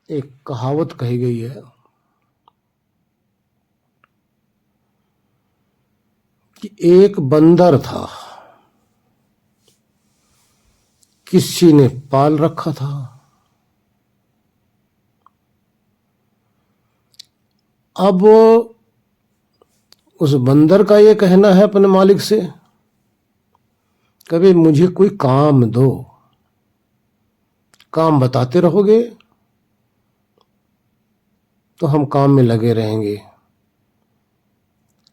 एक कहावत कही गई है कि एक बंदर था, किसी ने पाल रखा था। अब उस बंदर का ये कहना है अपने मालिक से, कभी मुझे कोई काम दो, काम बताते रहोगे तो हम काम में लगे रहेंगे।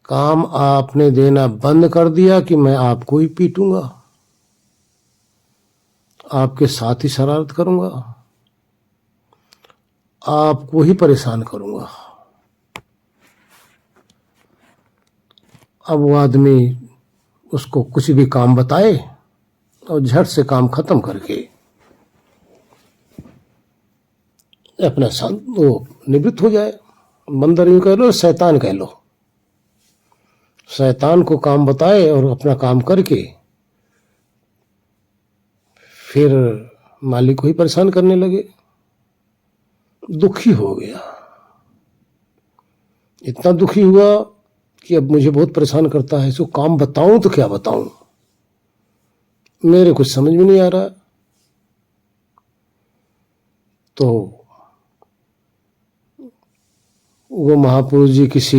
काम आपने देना बंद कर दिया कि मैं आपको ही पीटूंगा, आपके साथ ही शरारत करूंगा, आपको ही परेशान करूंगा। अब वो आदमी उसको कुछ भी काम बताए और झट से काम खत्म करके अपना वो निवृत्त हो जाए। बंदर यूं कह लो, शैतान कह लो, शैतान को काम बताए और अपना काम करके फिर मालिक को ही परेशान करने लगे। दुखी हो गया, इतना दुखी हुआ कि अब मुझे बहुत परेशान करता है, इसको काम बताऊं तो क्या बताऊं, मेरे कुछ समझ में नहीं आ रहा। तो वो महापुरुष जी किसी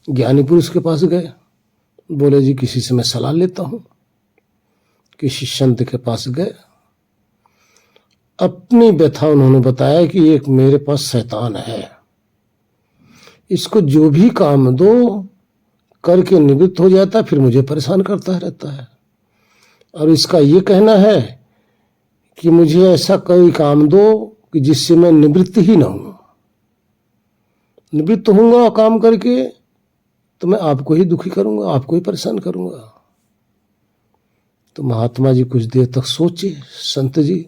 ज्ञानी पुरुष के पास गए, बोले जी किसी से मैं सलाह लेता हूं। किसी संत के पास गए, अपनी व्यथा उन्होंने बताया कि एक मेरे पास शैतान है, इसको जो भी काम दो करके निवृत्त हो जाता है, फिर मुझे परेशान करता रहता है। और इसका ये कहना है कि मुझे ऐसा कोई काम दो कि जिससे मैं निवृत्त ही ना हूं। निवृत्त होऊंगा काम करके तो मैं आपको ही दुखी करूंगा, आपको ही परेशान करूंगा। तो महात्मा जी कुछ देर तक सोचे, संत जी।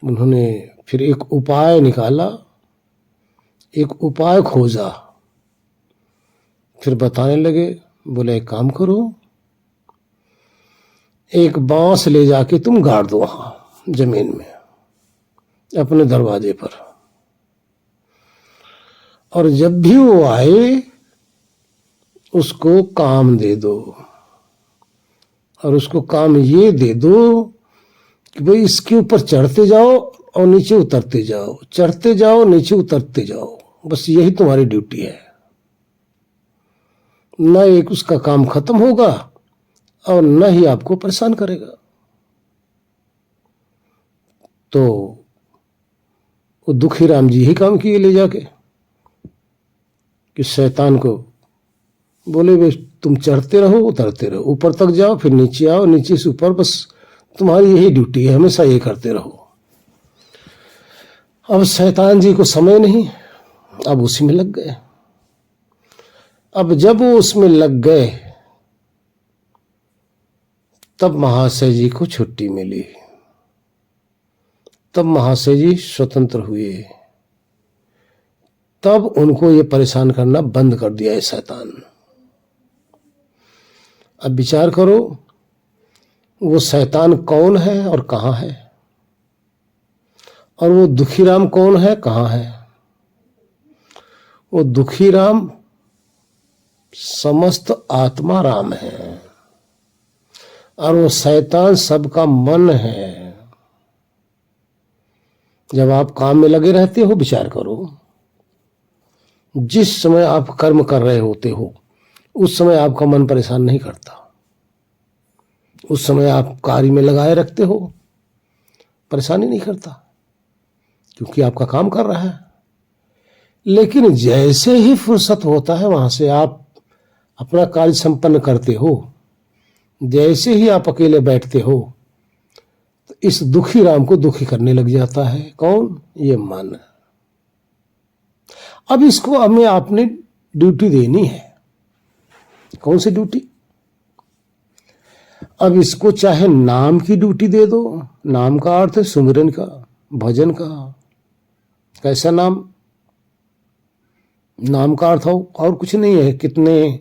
उन्होंने फिर एक उपाय निकाला, एक उपाय खोजा। फिर बताने लगे, बोले एक काम करो, एक बांस ले जाके तुम गाड़ दो वहां जमीन में अपने दरवाजे पर, और जब भी वो आए उसको काम दे दो, और उसको काम ये दे दो कि भाई इसके ऊपर चढ़ते जाओ और नीचे उतरते जाओ, चढ़ते जाओ नीचे उतरते जाओ, बस यही तुम्हारी ड्यूटी है। न एक उसका काम खत्म होगा और न ही आपको परेशान करेगा। तो वो दुखी राम जी ही काम किए ले जाके कि शैतान को बोले वे तुम चढ़ते रहो उतरते रहो, ऊपर तक जाओ फिर नीचे आओ, नीचे से ऊपर, बस तुम्हारी यही ड्यूटी है, हमेशा ये करते रहो। अब शैतान जी को समय नहीं, अब उसी में लग गए। अब जब वो उसमें लग गए तब महाशय जी को छुट्टी मिली, तब महाशय जी स्वतंत्र हुए, तब उनको ये परेशान करना बंद कर दिया है शैतान। अब विचार करो, वो शैतान कौन है और कहां है, और वो दुखीराम कौन है, कहां है। वो दुखीराम समस्त आत्मा राम है और वो शैतान सबका मन है। जब आप काम में लगे रहते हो, विचार करो, जिस समय आप कर्म कर रहे होते हो उस समय आपका मन परेशान नहीं करता, उस समय आप कार्य में लगाए रखते हो, परेशानी नहीं करता क्योंकि आपका काम कर रहा है। लेकिन जैसे ही फुर्सत होता है वहां से आप अपना कार्य संपन्न करते हो, जैसे ही आप अकेले बैठते हो तो इस दुखी राम को दुखी करने लग जाता है। कौन? ये मन। अब इसको हमें आपने ड्यूटी देनी है। कौन सी ड्यूटी? अब इसको चाहे नाम की ड्यूटी दे दो, नाम का अर्थ है सुमिरन का, भजन का। कैसा नाम? नाम का अर्थ हो और कुछ नहीं है। कितने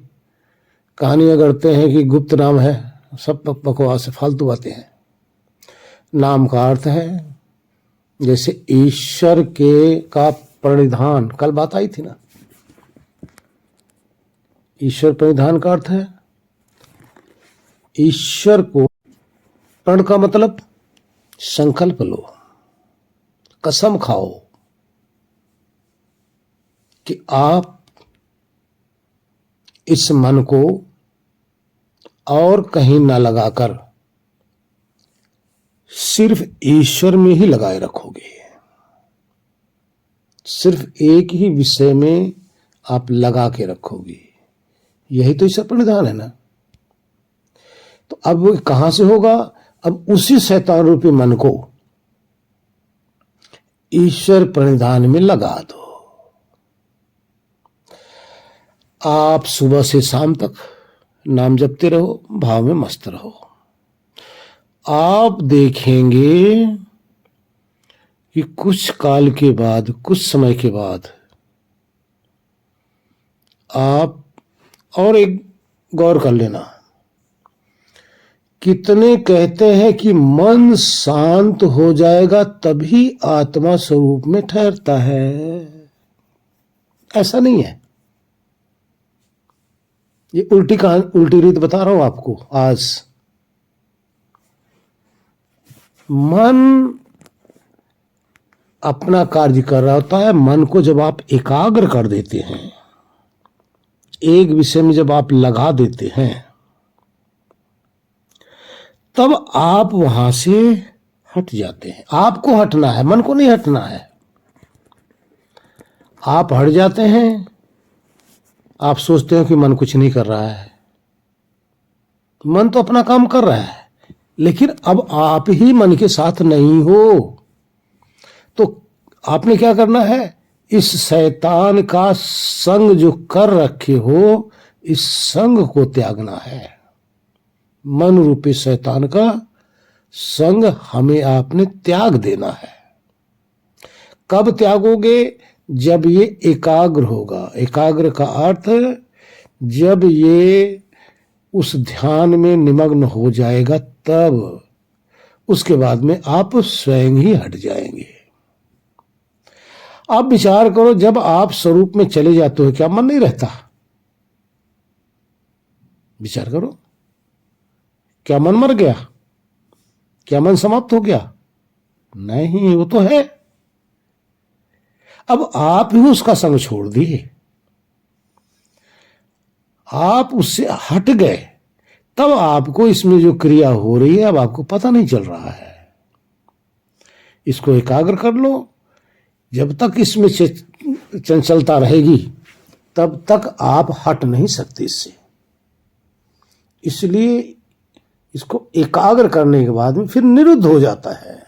कहानियां गढ़ते हैं कि गुप्त नाम है, सब बकवास है, फालतू बातें हैं। नाम का अर्थ है जैसे ईश्वर के का प्रणिधान, कल बात आई थी ना, ईश्वर प्रणिधान का अर्थ है ईश्वर को, प्रण का मतलब संकल्प लो, कसम खाओ कि आप इस मन को और कहीं ना लगाकर सिर्फ ईश्वर में ही लगाए रखोगे। सिर्फ एक ही विषय में आप लगा के रखोगे। यही तो ईश्वर प्रणिधान है ना। तो अब वो कहां से होगा? अब उसी शैतान रूपी मन को ईश्वर प्रणिधान में लगा दो। आप सुबह से शाम तक नाम जपते रहो, भाव में मस्त रहो। आप देखेंगे कि कुछ काल के बाद, कुछ समय के बाद आप, और एक गौर कर लेना, कितने कहते हैं कि मन शांत हो जाएगा तभी आत्मा स्वरूप में ठहरता है। ऐसा नहीं है। ये उल्टी रीत बता रहा हूं आपको आज। मन अपना कार्य कर रहा होता है। मन को जब आप एकाग्र कर देते हैं, एक विषय में जब आप लगा देते हैं, तब आप वहां से हट जाते हैं। आपको हटना है, मन को नहीं हटना है। आप हट जाते हैं। आप सोचते हो कि मन कुछ नहीं कर रहा है। मन तो अपना काम कर रहा है, लेकिन अब आप ही मन के साथ नहीं हो। तो आपने क्या करना है? इस शैतान का संग जो कर रखे हो, इस संग को त्यागना है। मन रूपी शैतान का संग हमें आपने त्याग देना है। कब त्यागोगे? जब ये एकाग्र होगा। एकाग्र का अर्थ जब ये उस ध्यान में निमग्न हो जाएगा, तब उसके बाद में आप स्वयं ही हट जाएंगे। आप विचार करो, जब आप स्वरूप में चले जाते हो क्या मन नहीं रहता? विचार करो, क्या मन मर गया? क्या मन समाप्त हो गया? नहीं, वो तो है। अब आप ही उसका संग छोड़ दिए, आप उससे हट गए, तब आपको इसमें जो क्रिया हो रही है अब आपको पता नहीं चल रहा है। इसको एकाग्र कर लो। जब तक इसमें चंचलता रहेगी तब तक आप हट नहीं सकते इससे। इसलिए इसको एकाग्र करने के बाद में फिर निरुद्ध हो जाता है।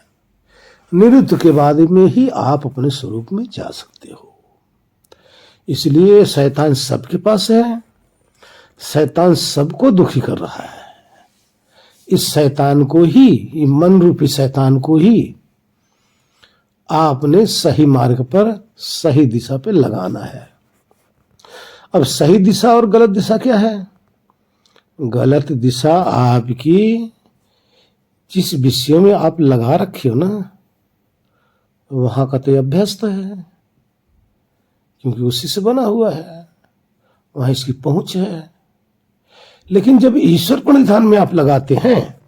निरुद्ध के बाद में ही आप अपने स्वरूप में जा सकते हो। इसलिए शैतान सबके पास है। शैतान सबको दुखी कर रहा है। इस शैतान को ही, मन रूपी शैतान को ही आपने सही मार्ग पर, सही दिशा पे लगाना है। अब सही दिशा और गलत दिशा क्या है? गलत दिशा आपकी जिस विषयों में आप लगा रखे हो ना, वहां का तो अभ्यस्त है, क्योंकि उसी से बना हुआ है, वहां इसकी पहुंच है। लेकिन जब ईश्वर प्रणिधान में आप लगाते हैं,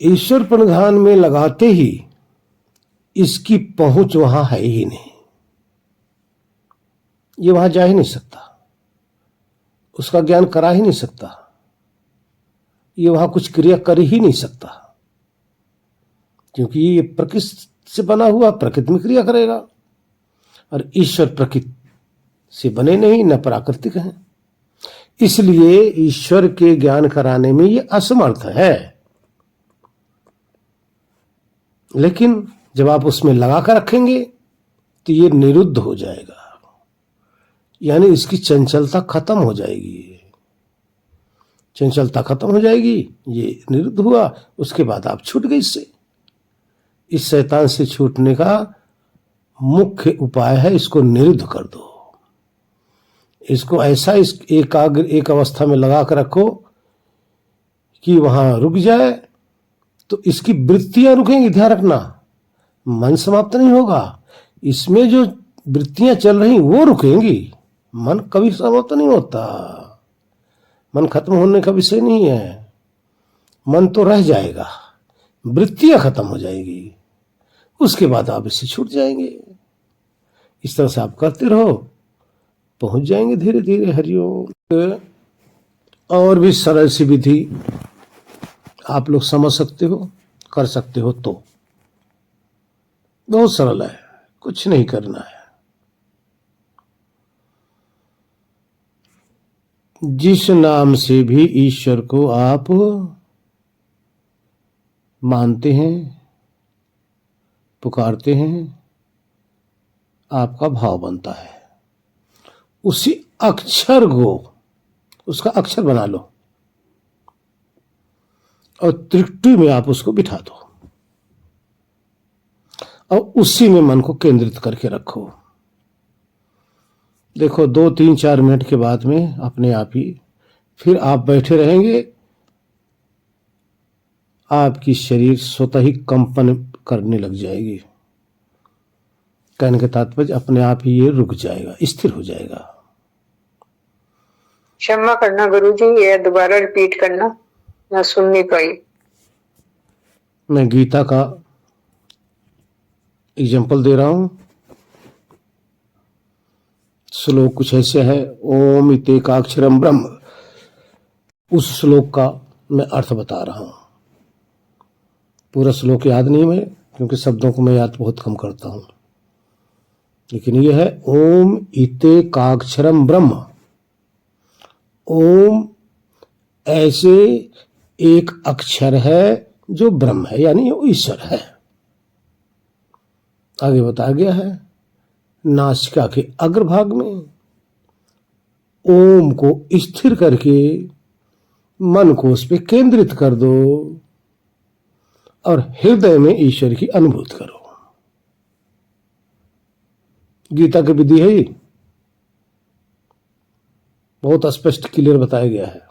ईश्वर प्रणिधान में लगाते ही इसकी पहुंच वहां है ही नहीं। ये वहां जा ही नहीं सकता, उसका ज्ञान करा ही नहीं सकता, ये वहां कुछ क्रिया कर ही नहीं सकता, क्योंकि ये प्रकृति से बना हुआ, प्रकृति में क्रिया करेगा। और ईश्वर प्रकृति से बने नहीं, न प्राकृतिक हैं। इसलिए ईश्वर के ज्ञान कराने में ये असमर्थ है। लेकिन जब आप उसमें लगा कर रखेंगे तो ये निरुद्ध हो जाएगा, यानी इसकी चंचलता खत्म हो जाएगी। चंचलता खत्म हो जाएगी, ये निरुद्ध हुआ, उसके बाद आप छूट गए इससे। इस शैतान से छूटने का मुख्य उपाय है इसको निरुद्ध कर दो। इसको ऐसा इस एकाग्र एक अवस्था में लगा कर रखो कि वहां रुक जाए, तो इसकी वृत्तियां रुकेंगी। ध्यान रखना, मन समाप्त नहीं होगा, इसमें जो वृत्तियां चल रही वो रुकेंगी। मन कभी समाप्त नहीं होता, मन खत्म होने का विषय नहीं है। मन तो रह जाएगा, वृत्तियां खत्म हो जाएगी, उसके बाद आप इससे छूट जाएंगे। इस तरह से आप करते रहो, पहुंच जाएंगे धीरे धीरे। हरिओम। और भी सरल सी विधि आप लोग समझ सकते हो, कर सकते हो, तो बहुत सरल है, कुछ नहीं करना है। जिस नाम से भी ईश्वर को आप मानते हैं, पुकारते हैं, आपका भाव बनता है। उसी अक्षर को, उसका अक्षर बना लो और त्रिकटी में आप उसको बिठा दो और उसी में मन को केंद्रित करके रखो। देखो 2, 3, 4 मिनट के बाद में अपने आप ही फिर आप बैठे रहेंगे, आपकी शरीर स्वतः ही कंपन करने लग जाएगी। कहने का तात्पर्य अपने आप ही ये रुक जाएगा, स्थिर हो जाएगा। क्षमा करना गुरुजी, ये दोबारा रिपीट करना, मैं सुन नहीं पाई। मैं गीता का एग्जाम्पल दे रहा हूं। श्लोक कुछ ऐसे है, ओम इत्येकाक्षरम ब्रह्म। उस श्लोक का मैं अर्थ बता रहा हूं। पूरा श्लोक याद नहीं मैं, क्योंकि शब्दों को मैं याद बहुत कम करता हूं, लेकिन यह है ओम इत्येकाक्षरम ब्रह्म। ओम ऐसे एक अक्षर है जो ब्रह्म है, यानी वो ईश्वर है। आगे बताया गया है, नासिका के अग्रभाग में ओम को स्थिर करके मन को उस पर केंद्रित कर दो और हृदय में ईश्वर की अनुभूति करो। गीता की विधि है, ये बहुत स्पष्ट क्लियर बताया गया है।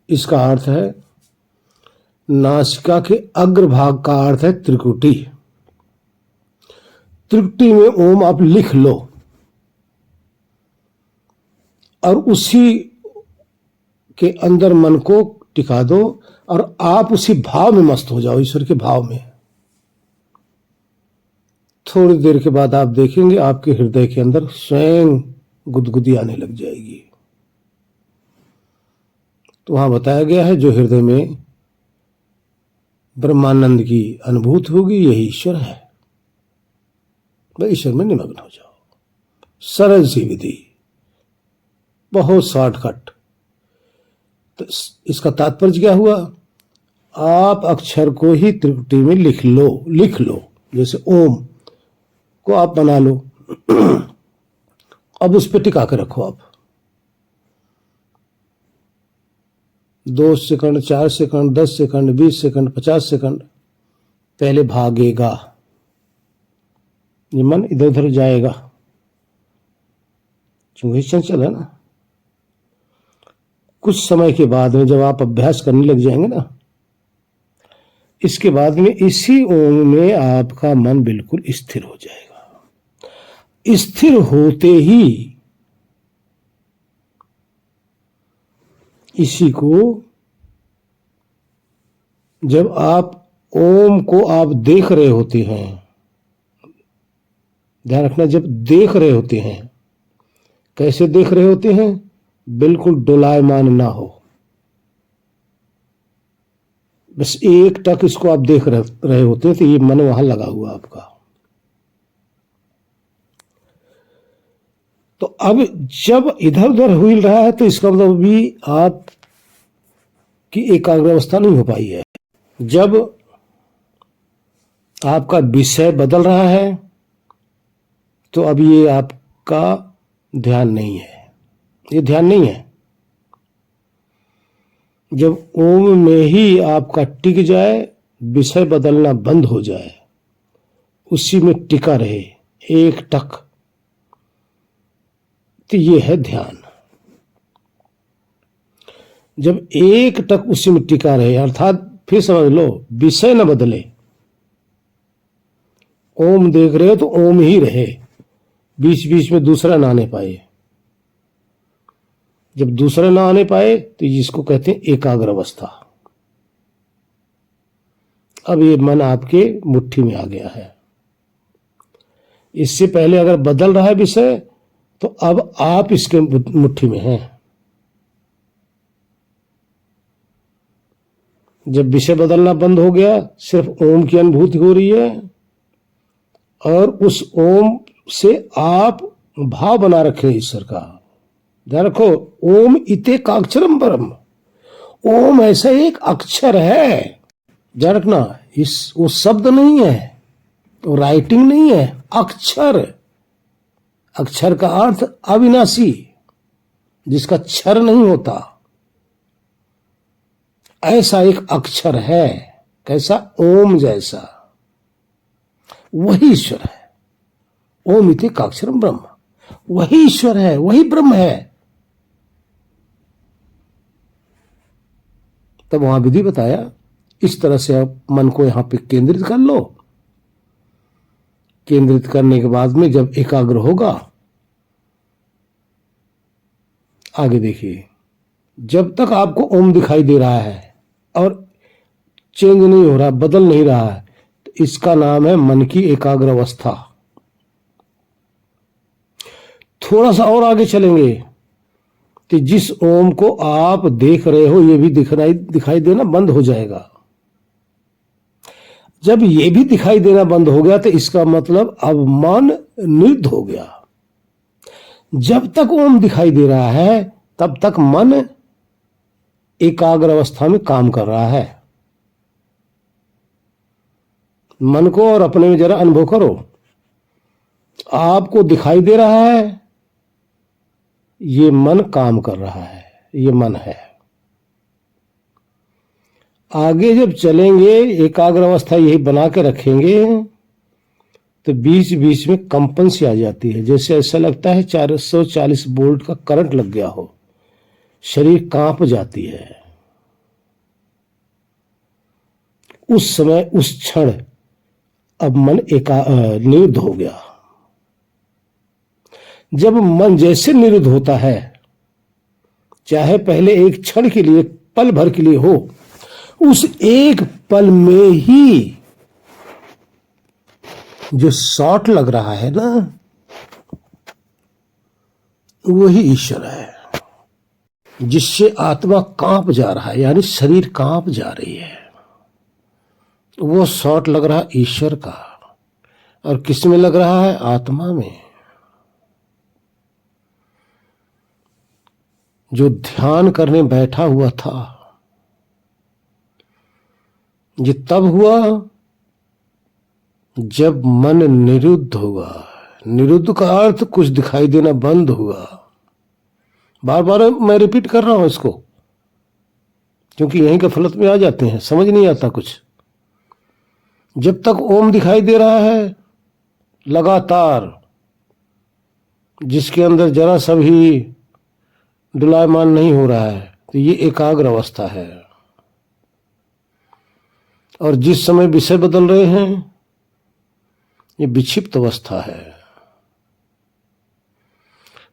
इसका अर्थ है, नासिका के अग्रभाग का अर्थ है त्रिकुटी। त्रिकुटी में ओम आप लिख लो और उसी के अंदर मन को टिका दो और आप उसी भाव में मस्त हो जाओ, ईश्वर के भाव में। थोड़ी देर के बाद आप देखेंगे आपके हृदय के अंदर स्वयं गुदगुदी आने लग जाएगी। तो वहां बताया गया है, जो हृदय में ब्रह्मानंद की अनुभूति होगी यही ईश्वर है। भाई ईश्वर में निमग्न हो जाओ। सरल सी विधि, बहुत शॉर्टकट। तो इसका तात्पर्य क्या हुआ, आप अक्षर को ही त्रिकुटी में लिख लो। जैसे ओम को आप बना लो, अब उस पर टिका कर रखो। आप 2 second, 4 second, 10 second, 20 second, 50 second पहले भागेगा, ये मन इधर उधर जाएगा, क्योंकि चंचल है ना। कुछ समय के बाद में जब आप अभ्यास करने लग जाएंगे ना, इसके बाद में इसी ओम में आपका मन बिल्कुल स्थिर हो जाएगा। स्थिर होते ही इसी को, जब आप ओम को आप देख रहे होते हैं, ध्यान रखना, जब देख रहे होते हैं, कैसे देख रहे होते हैं, बिल्कुल डोलायमान ना हो, बस एक टक इसको आप देख रहे होते हैं, तो ये मन वहां लगा हुआ आपका। तो अब जब इधर उधर हिल रहा है, तो इसका मतलब भी आप की एकाग्रावस्था नहीं हो पाई है। जब आपका विषय बदल रहा है, तो अब ये आपका ध्यान नहीं है, ये ध्यान नहीं है। जब ओम में ही आपका टिक जाए, विषय बदलना बंद हो जाए, उसी में टिका रहे एक टक, तो ये है ध्यान। जब एक टक उसी में टिका रहे, अर्थात फिर समझ लो विषय न बदले, ओम देख रहे हो तो ओम ही रहे, बीच बीच में दूसरा ना आने पाए। जब दूसरा ना आने पाए तो जिसको कहते हैं एकाग्र अवस्था। अब ये मन आपके मुट्ठी में आ गया है। इससे पहले अगर बदल रहा है विषय तो अब आप इसके मुट्ठी में हैं। जब विषय बदलना बंद हो गया, सिर्फ ओम की अनुभूति हो रही है और उस ओम से आप भाव बना रखे ईश्वर का। ध्यान रखो, ओम इते काक्षरम परम, ओम ऐसा एक अक्षर है। ध्यान रखना, वो शब्द नहीं है, वो राइटिंग नहीं है, अक्षर। अक्षर का अर्थ अविनाशी, जिसका क्षर नहीं होता, ऐसा एक अक्षर है। कैसा? ओम जैसा। वही ईश्वर है। ओम इति काक्षरम ब्रह्म, वही ईश्वर है, वही ब्रह्म है। तब वहां विधि बताया, इस तरह से आप मन को यहां पे केंद्रित कर लो। केंद्रित करने के बाद में जब एकाग्र होगा, आगे देखिए, जब तक आपको ओम दिखाई दे रहा है और चेंज नहीं हो रहा, बदल नहीं रहा है, तो इसका नाम है मन की एकाग्र अवस्था। थोड़ा सा और आगे चलेंगे कि जिस ओम को आप देख रहे हो ये भी दिखाई देना बंद हो जाएगा। जब ये भी दिखाई देना बंद हो गया तो इसका मतलब अब मन निरुद्ध हो गया। जब तक ओम दिखाई दे रहा है तब तक मन एकाग्र अवस्था में काम कर रहा है। मन को और अपने में जरा अनुभव करो। आपको दिखाई दे रहा है, ये मन काम कर रहा है, ये मन है। आगे जब चलेंगे, एकाग्र अवस्था यही बना के रखेंगे तो बीच बीच में कंपन सी आ जाती है, जैसे ऐसा लगता है 440 वोल्ट का करंट लग गया हो, शरीर कांप जाती है। उस समय, उस क्षण अब मन निरुद्ध हो गया। जब मन जैसे निरुद्ध होता है, चाहे पहले एक क्षण के लिए, पल भर के लिए हो, उस एक पल में ही जो शॉट लग रहा है ना, वही ईश्वर है, जिससे आत्मा कांप जा रहा है, यानी शरीर कांप जा रही है। वो शॉट लग रहा है ईश्वर का। और किस में लग रहा है? आत्मा में। जो ध्यान करने बैठा हुआ था, ये तब हुआ जब मन निरुद्ध हुआ। निरुद्ध का अर्थ कुछ दिखाई देना बंद हुआ। बार बार मैं रिपीट कर रहा हूं इसको, क्योंकि यहीं गफलत में आ जाते हैं, समझ नहीं आता कुछ। जब तक ओम दिखाई दे रहा है लगातार, जिसके अंदर जरा सा भी डुलायमान नहीं हो रहा है, तो ये एकाग्र अवस्था है। और जिस समय विषय बदल रहे हैं, ये विक्षिप्त अवस्था है।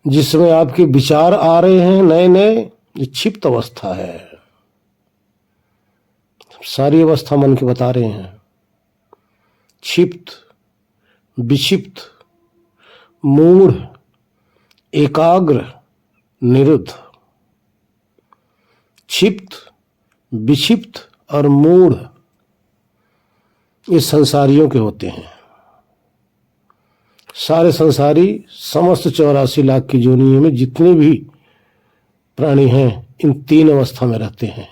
जिस समय आपके विचार आ रहे हैं नए नए, ये क्षिप्त अवस्था है। सारी अवस्था मन के बता रहे हैं, क्षिप्त, विक्षिप्त, मूढ़, एकाग्र, निरुद्ध। क्षिप्त, विक्षिप्त और मूढ़ ये संसारियों के होते हैं। सारे संसारी समस्त 84 लाख की जोनियों में जितने भी प्राणी हैं, इन तीन अवस्था में रहते हैं।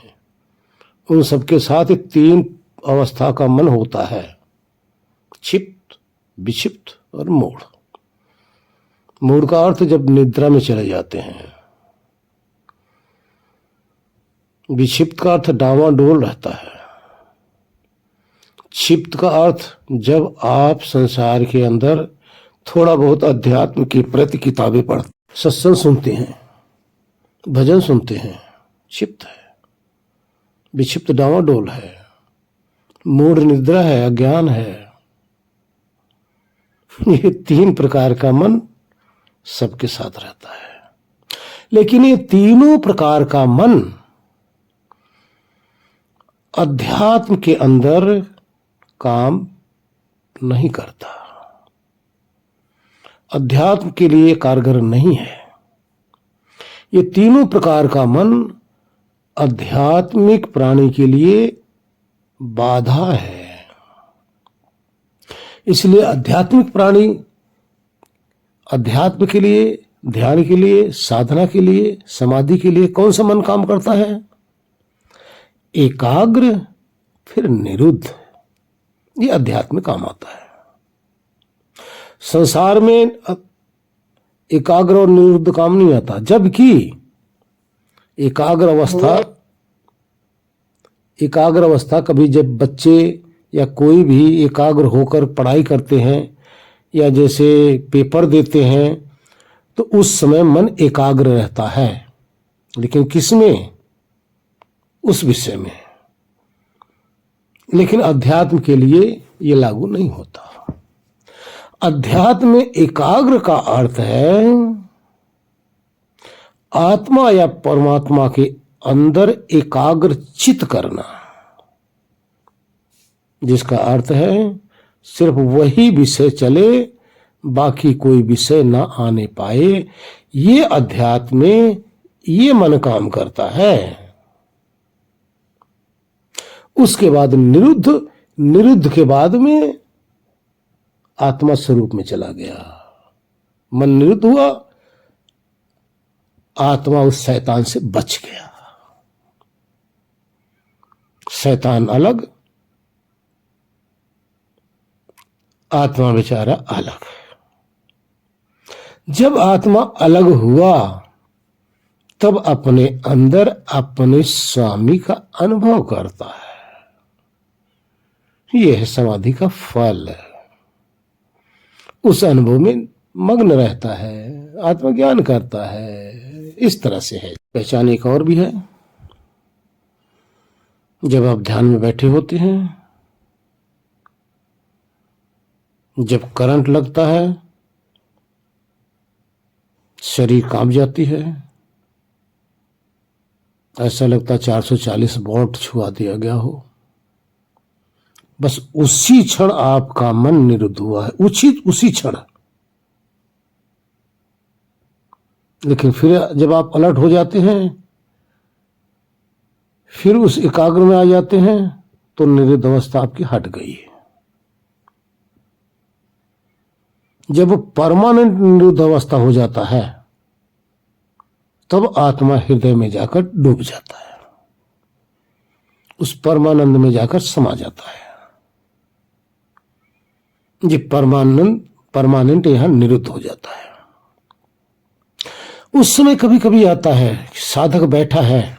उन सबके साथ तीन अवस्था का मन होता है, क्षिप्त, विक्षिप्त और मूढ़। मूढ़ का अर्थ जब निद्रा में चले जाते हैं। विक्षिप्त का अर्थ डावाडोल रहता है। क्षिप्त का अर्थ जब आप संसार के अंदर थोड़ा बहुत अध्यात्म के प्रति किताबें पढ़ते, सत्संग सुनते हैं, भजन सुनते हैं, क्षिप्त है। विक्षिप्त डावाडोल है, मूढ़ निद्रा है, अज्ञान है। ये 3 प्रकार का मन सबके साथ रहता है, लेकिन ये तीनों प्रकार का मन अध्यात्म के अंदर काम नहीं करता, अध्यात्म के लिए कारगर नहीं है। ये तीनों प्रकार का मन आध्यात्मिक प्राणी के लिए बाधा है। इसलिए आध्यात्मिक प्राणी अध्यात्म के लिए, ध्यान के लिए, साधना के लिए, समाधि के लिए कौन सा मन काम करता है? एकाग्र, फिर निरुद्ध। ये अध्यात्म में काम आता है। संसार में एकाग्र और निरुद्ध काम नहीं आता, जबकि एकाग्र अवस्था कभी जब बच्चे या कोई भी एकाग्र होकर पढ़ाई करते हैं या जैसे पेपर देते हैं तो उस समय मन एकाग्र रहता है, लेकिन किसमें? उस विषय में। लेकिन अध्यात्म के लिए ये लागू नहीं होता। अध्यात्म में एकाग्र का अर्थ है आत्मा या परमात्मा के अंदर एकाग्र चित करना, जिसका अर्थ है सिर्फ वही विषय चले, बाकी कोई विषय ना आने पाए। ये अध्यात्म में ये मन काम करता है। उसके बाद निरुद्ध के बाद में आत्मा स्वरूप में चला गया। मन निरुद्ध हुआ, आत्मा उस शैतान से बच गया। शैतान अलग, आत्मा बेचारा अलग। जब आत्मा अलग हुआ तब अपने अंदर अपने स्वामी का अनुभव करता है। यह है समाधि का फल। उस अनुभव में मग्न रहता है, आत्मज्ञान करता है। इस तरह से है। पहचान एक और भी है। जब आप ध्यान में बैठे होते हैं, जब करंट लगता है, शरीर कांप जाती है, ऐसा लगता है 440 वोल्ट छुआ दिया गया हो। बस उसी क्षण आपका मन निरुद्ध हुआ है, उसी क्षण। लेकिन फिर जब आप अलर्ट हो जाते हैं, फिर उस एकाग्र में आ जाते हैं, तो निरुद्ध अवस्था आपकी हट गई है। जब वो परमानेंट निरुद्ध अवस्था हो जाता है, तब आत्मा हृदय में जाकर डूब जाता है, उस परमानंद में जाकर समा जाता है। ये परमानेंट यहां निरुद्ध हो जाता है। उस समय कभी कभी आता है, साधक बैठा है,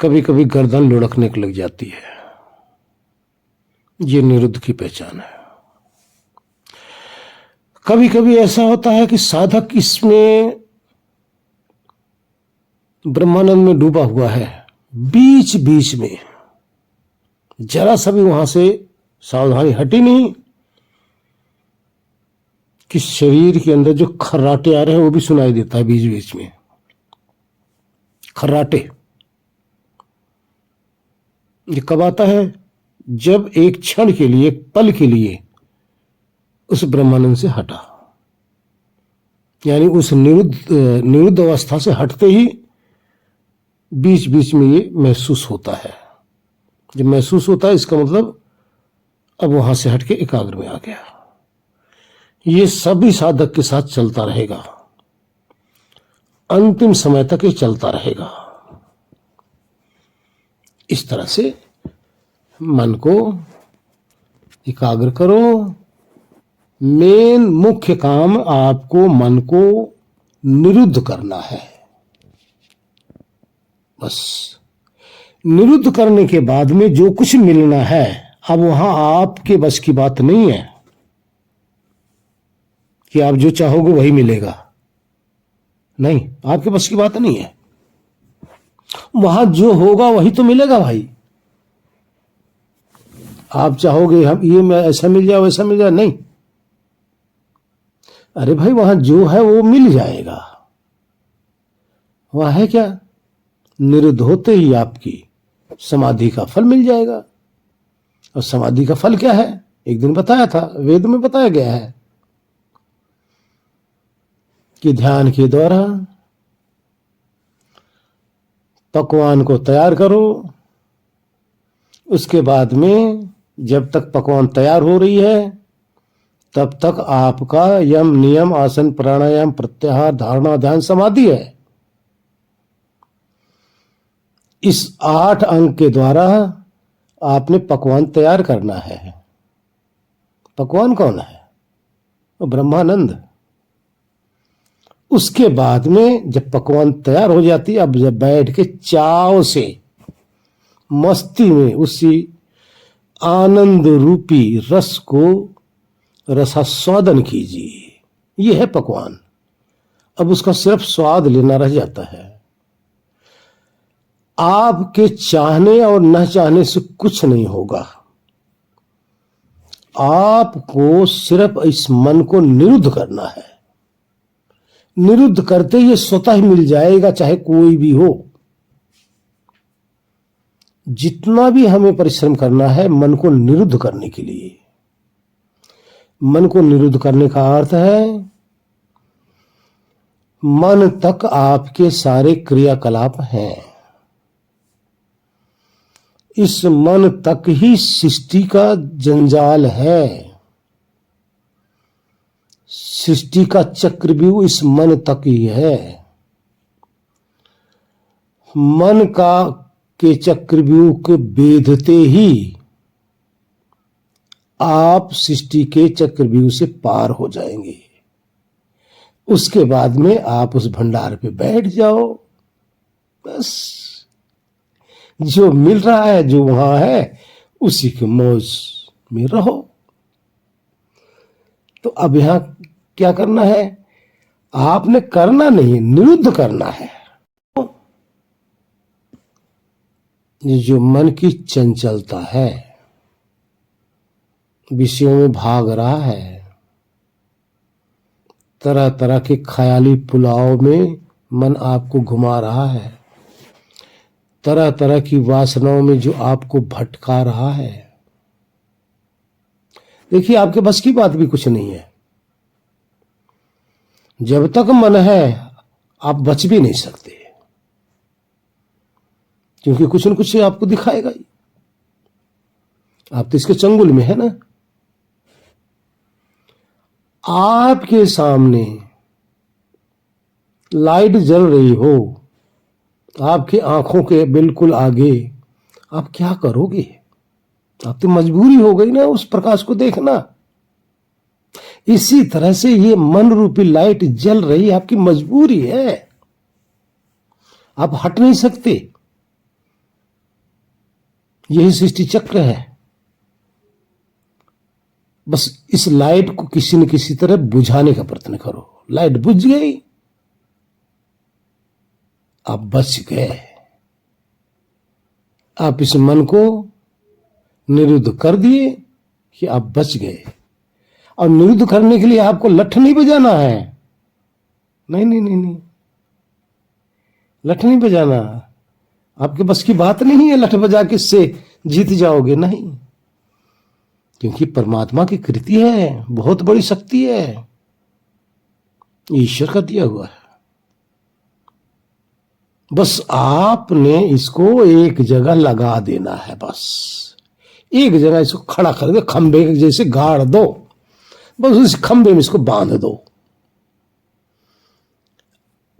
कभी कभी गर्दन लुढ़कने लग जाती है। ये निरुद्ध की पहचान है। कभी कभी ऐसा होता है कि साधक इसमें ब्रह्मानंद में डूबा हुआ है, बीच बीच में जरा सा भी वहां से सावधानी हटी नहीं कि शरीर के अंदर जो खर्राटे आ रहे हैं वो भी सुनाई देता है। बीच बीच में खर्राटे ये कब आता है? जब एक क्षण के लिए, एक पल के लिए उस ब्रह्मानंद से हटा, यानी उस निरुद्ध अवस्था से हटते ही बीच बीच में ये महसूस होता है। जब महसूस होता है, इसका मतलब अब वहां से हटके एकाग्र में आ गया। ये सभी साधक के साथ चलता रहेगा, अंतिम समय तक ये चलता रहेगा। इस तरह से मन को एकाग्र करो। मेन मुख्य काम आपको मन को निरुद्ध करना है। बस निरुद्ध करने के बाद में जो कुछ मिलना है, अब वहां आपके बस की बात नहीं है कि आप जो चाहोगे वही मिलेगा। नहीं, आपके बस की बात नहीं है। वहां जो होगा वही तो मिलेगा भाई। आप चाहोगे हम ये मैं ऐसा मिल जाए वैसा मिल जाए, नहीं। अरे भाई वहां जो है वो मिल जाएगा। वहां है क्या? निरुद्ध होते ही आपकी समाधि का फल मिल जाएगा। और समाधि का फल क्या है? एक दिन बताया था, वेद में बताया गया है कि ध्यान के द्वारा पकवान को तैयार करो। उसके बाद में जब तक पकवान तैयार हो रही है तब तक आपका यम नियम आसन प्राणायाम प्रत्याहार धारणा ध्यान समाधि है। इस 8 अंग के द्वारा आपने पकवान तैयार करना है। पकवान कौन है? वो ब्रह्मानंद। उसके बाद में जब पकवान तैयार हो जाती है, अब जब बैठ के चाव से मस्ती में उसी आनंद रूपी रस को रसास्वादन कीजिए। यह है पकवान। अब उसका सिर्फ स्वाद लेना रह जाता है। आपके चाहने और न चाहने से कुछ नहीं होगा। आपको सिर्फ इस मन को निरुद्ध करना है। निरुद्ध करते ही स्वतः ही मिल जाएगा, चाहे कोई भी हो। जितना भी हमें परिश्रम करना है मन को निरुद्ध करने के लिए। मन को निरुद्ध करने का अर्थ है मन तक आपके सारे क्रियाकलाप हैं। इस मन तक ही सृष्टि का जंजाल है। सृष्टि का चक्रव्यूह इस मन तक ही है। मन का के चक्रव्यूह के भेदते ही आप सृष्टि के चक्रव्यूह से पार हो जाएंगे। उसके बाद में आप उस भंडार पे बैठ जाओ। बस जो मिल रहा है जो वहां है उसी के मौज में रहो। तो अब यहां क्या करना है? आपने करना नहीं, निरुद्ध करना है। ये जो मन की चंचलता है, विषयों में भाग रहा है, तरह तरह के ख्याली पुलाव में मन आपको घुमा रहा है, तरह तरह की वासनाओं में जो आपको भटका रहा है। देखिए आपके बस की बात भी कुछ नहीं है। जब तक मन है आप बच भी नहीं सकते, क्योंकि कुछ न कुछ आपको दिखाएगा ही। आप तो इसके चंगुल में है ना। आपके सामने लाइट जल रही हो, आपकी आंखों के बिल्कुल आगे, आप क्या करोगे? आप तो मजबूरी हो गई ना उस प्रकाश को देखना। इसी तरह से ये मन रूपी लाइट जल रही, आपकी मजबूरी है। आप हट नहीं सकते। यही सृष्टि चक्र है। बस इस लाइट को किसी न किसी तरह बुझाने का प्रयत्न करो। लाइट बुझ गई, आप बच गए। आप इस मन को निरुद्ध कर दिए कि आप बच गए। और निरुद्ध करने के लिए आपको लठ नहीं बजाना है। नहीं नहीं नहीं नहीं, लठ नहीं बजाना। आपके बस की बात नहीं है लठ बजा के इससे जीत जाओगे, नहीं। क्योंकि परमात्मा की कृति है, बहुत बड़ी शक्ति है, ईश्वर का दिया हुआ है। बस आपने इसको एक जगह लगा देना है। बस एक जगह इसको खड़ा करके खंबे के जैसे गाड़ दो। बस उस खंबे में इसको बांध दो।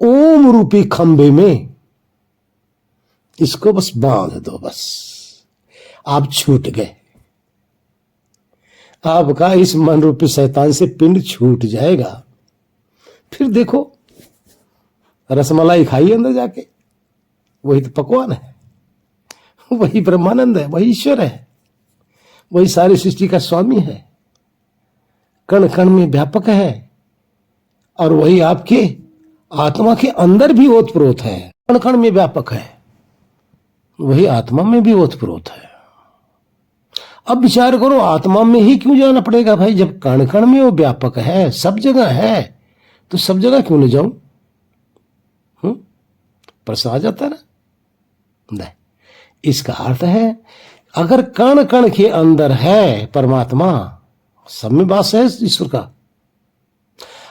ओम रूपी खंबे में इसको बस बांध दो। बस आप छूट गए। आपका इस मन रूपी शैतान से पिंड छूट जाएगा। फिर देखो रसमलाई खाइए अंदर जाके, वही तो पकवान है, वही ब्रह्मानंद है, वही ईश्वर है, वही सारी सृष्टि का स्वामी है, कण कण में व्यापक है। और वही आपके आत्मा के अंदर भी ओतप्रोत है, कण कण में व्यापक है, वही आत्मा में भी ओतप्रोत है। अब विचार करो, आत्मा में ही क्यों जाना पड़ेगा भाई? जब कण कण में वो व्यापक है, सब जगह है, तो सब जगह क्यों नहीं जाऊं? प्रश्न आ जाता ना? नहीं, इसका अर्थ है अगर कण कण के अंदर है परमात्मा, सब में वास है ईश्वर का,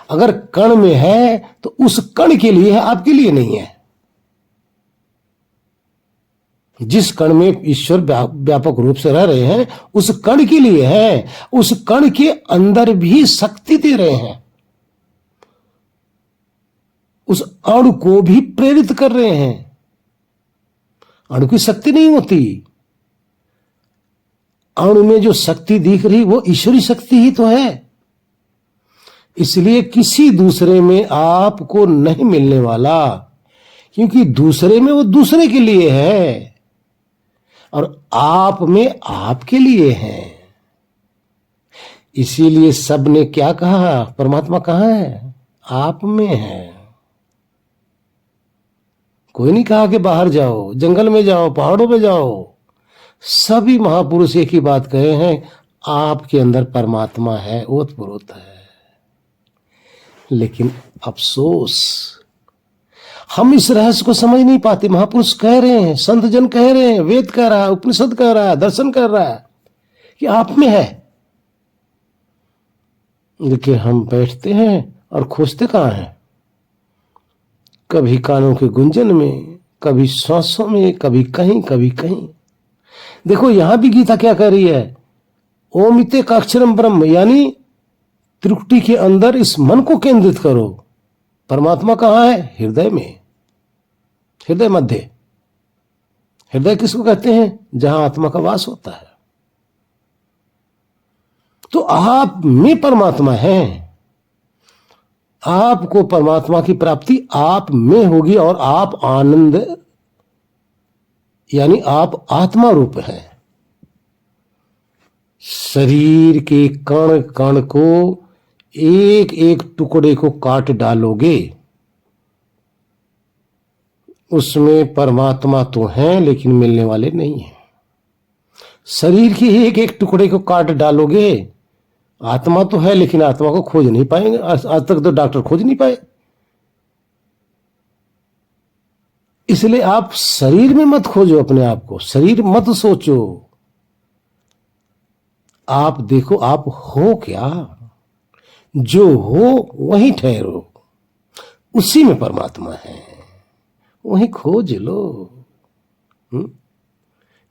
अगर कण में है तो उस कण के लिए है, आपके लिए नहीं है। जिस कण में ईश्वर व्यापक रूप से रह रहे हैं उस कण के लिए है, उस कण के अंदर भी शक्ति दे रहे हैं, उस अणु को भी प्रेरित कर रहे हैं। अणु की शक्ति नहीं होती, अणु में जो शक्ति दिख रही वो ईश्वरी शक्ति ही तो है। इसलिए किसी दूसरे में आपको नहीं मिलने वाला, क्योंकि दूसरे में वो दूसरे के लिए है और आप में आपके लिए है। इसीलिए सब ने क्या कहा? परमात्मा कहाँ है? आप में है। कोई नहीं कहा कि बाहर जाओ, जंगल में जाओ, पहाड़ों में जाओ। सभी महापुरुष एक ही बात कहे हैं, आपके अंदर परमात्मा है, ओतप्रोत है। लेकिन अफसोस हम इस रहस्य को समझ नहीं पाते। महापुरुष कह रहे हैं, संत जन कह रहे हैं, वेद कह रहा है, उपनिषद कह रहा है, दर्शन कह रहा है कि आप में है, लेकिन हम बैठते हैं और खोजते कहाँ हैं? कभी कानों के गुंजन में, कभी श्वासों में, कभी कहीं कभी कहीं। देखो यहां भी गीता क्या कह रही है? ओमिते काक्षरम ब्रह्म, यानी त्रिकुटी के अंदर इस मन को केंद्रित करो। परमात्मा कहाँ है? हृदय में, हृदय मध्य। हृदय किसको कहते हैं? जहां आत्मा का वास होता है। तो आप में परमात्मा है, आपको परमात्मा की प्राप्ति आप में होगी और आप आनंद, यानी आप आत्मा रूप हैं। शरीर के कण कण को, एक एक टुकड़े को काट डालोगे, उसमें परमात्मा तो है लेकिन मिलने वाले नहीं है। शरीर के एक एक टुकड़े को काट डालोगे, आत्मा तो है लेकिन आत्मा को खोज नहीं पाएंगे। आज तक तो डॉक्टर खोज नहीं पाए। इसलिए आप शरीर में मत खोजो अपने आप को, शरीर मत सोचो। आप देखो आप हो क्या, जो हो वहीं ठहरो, उसी में परमात्मा है, वहीं खोज लो।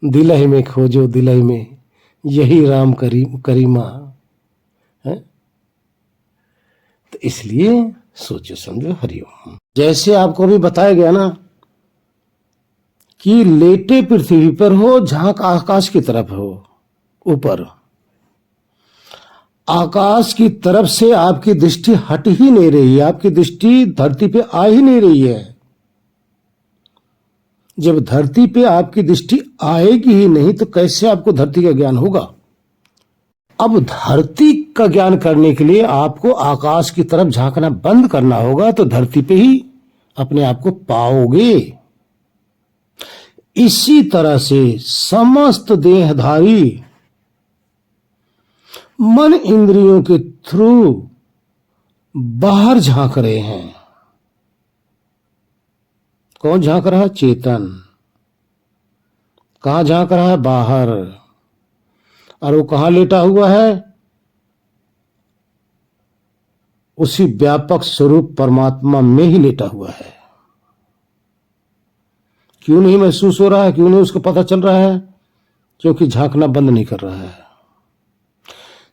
दिलहि में खोजो, दिलहि में, यही राम करीमा है। तो इसलिए सोचो समझो, हरिओम। जैसे आपको भी बताया गया ना कि लेटे पृथ्वी पर हो, झांक आकाश की तरफ हो, ऊपर आकाश की तरफ से आपकी दृष्टि हट ही नहीं रही है, आपकी दृष्टि धरती पे आ ही नहीं रही है। जब धरती पे आपकी दृष्टि आएगी ही नहीं तो कैसे आपको धरती का ज्ञान होगा? अब धरती का ज्ञान करने के लिए आपको आकाश की तरफ झांकना बंद करना होगा, तो धरती पे ही अपने आप को पाओगे। इसी तरह से समस्त देहधारी मन इंद्रियों के थ्रू बाहर झांक रहे हैं। कौन झांक रहा है? चेतन। कहां झांक रहा है? बाहर। और वो कहां लेटा हुआ है? उसी व्यापक स्वरूप परमात्मा में ही लेटा हुआ है। क्यों नहीं महसूस हो रहा है? क्यों नहीं उसको पता चल रहा है? क्योंकि झांकना बंद नहीं कर रहा है।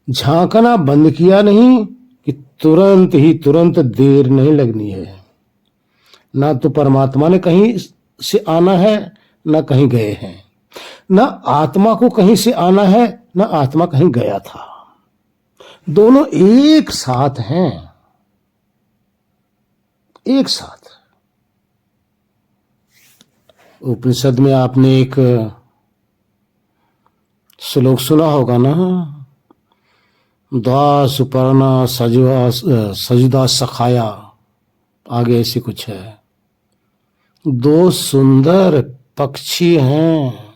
झांकना बंद किया नहीं कि तुरंत देर नहीं लगनी है। ना तो परमात्मा ने कहीं से आना है, ना कहीं गए हैं, ना आत्मा को कहीं से आना है, ना आत्मा कहीं गया था। दोनों एक साथ हैं, एक साथ। उपनिषद में आपने एक श्लोक सुना होगा ना, द्वा सुपर्णा सजुदा सखाया, आगे ऐसी कुछ है। दो सुंदर पक्षी हैं,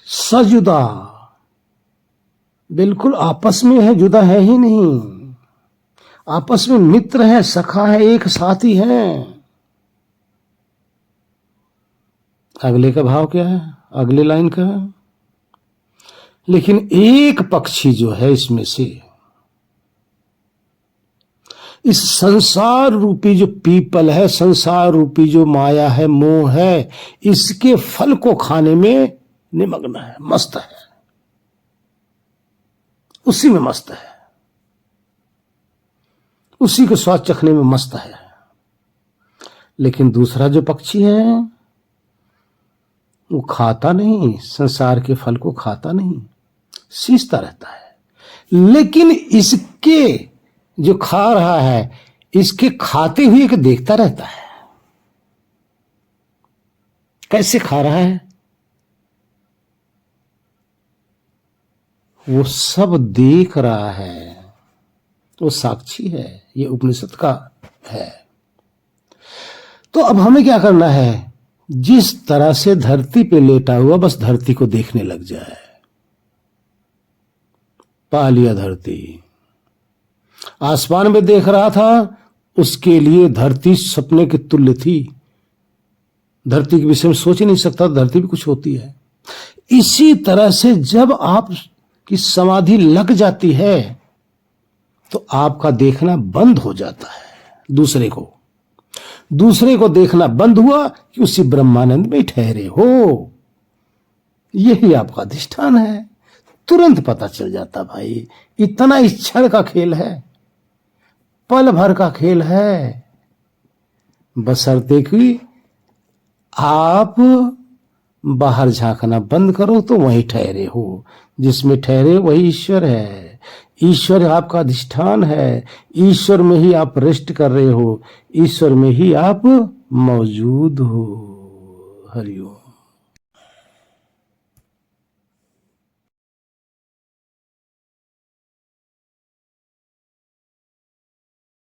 सजुदा, बिल्कुल आपस में है, जुदा है ही नहीं। आपस में मित्र है, सखा है, एक साथी है। अगले का भाव क्या है, अगले लाइन का है, लेकिन एक पक्षी जो है इसमें से, इस संसार रूपी जो पीपल है, संसार रूपी जो माया है, मोह है, इसके फल को खाने में निमग्न है, मस्त है, उसी में मस्त है, उसी के स्वाद चखने में मस्त है। लेकिन दूसरा जो पक्षी है वो खाता नहीं, संसार के फल को खाता नहीं, सींचता रहता है। लेकिन इसके जो खा रहा है, इसके खाते हुए को देखता रहता है, कैसे खा रहा है, वो सब देख रहा है, वो साक्षी है। ये उपनिषद का है। तो अब हमें क्या करना है, जिस तरह से धरती पे लेटा हुआ बस धरती को देखने लग जाए। पा लिया धरती, आसमान में देख रहा था, उसके लिए धरती सपने के तुल्य थी, धरती के विषय में सोच ही नहीं सकता, धरती भी कुछ होती है। इसी तरह से जब आप की समाधि लग जाती है तो आपका देखना बंद हो जाता है, दूसरे को देखना बंद हुआ कि उसी ब्रह्मानंद में ठहरे हो। यही आपका अधिष्ठान है। तुरंत पता चल जाता भाई, इतना इस क्षण का खेल है, पल भर का खेल है, बशर्ते कि आप बाहर झांकना बंद करो तो वहीं ठहरे हो। जिसमें ठहरे वही ईश्वर है, ईश्वर आपका अधिष्ठान है, ईश्वर में ही आप रेस्ट कर रहे हो, ईश्वर में ही आप मौजूद हो। हरिओम।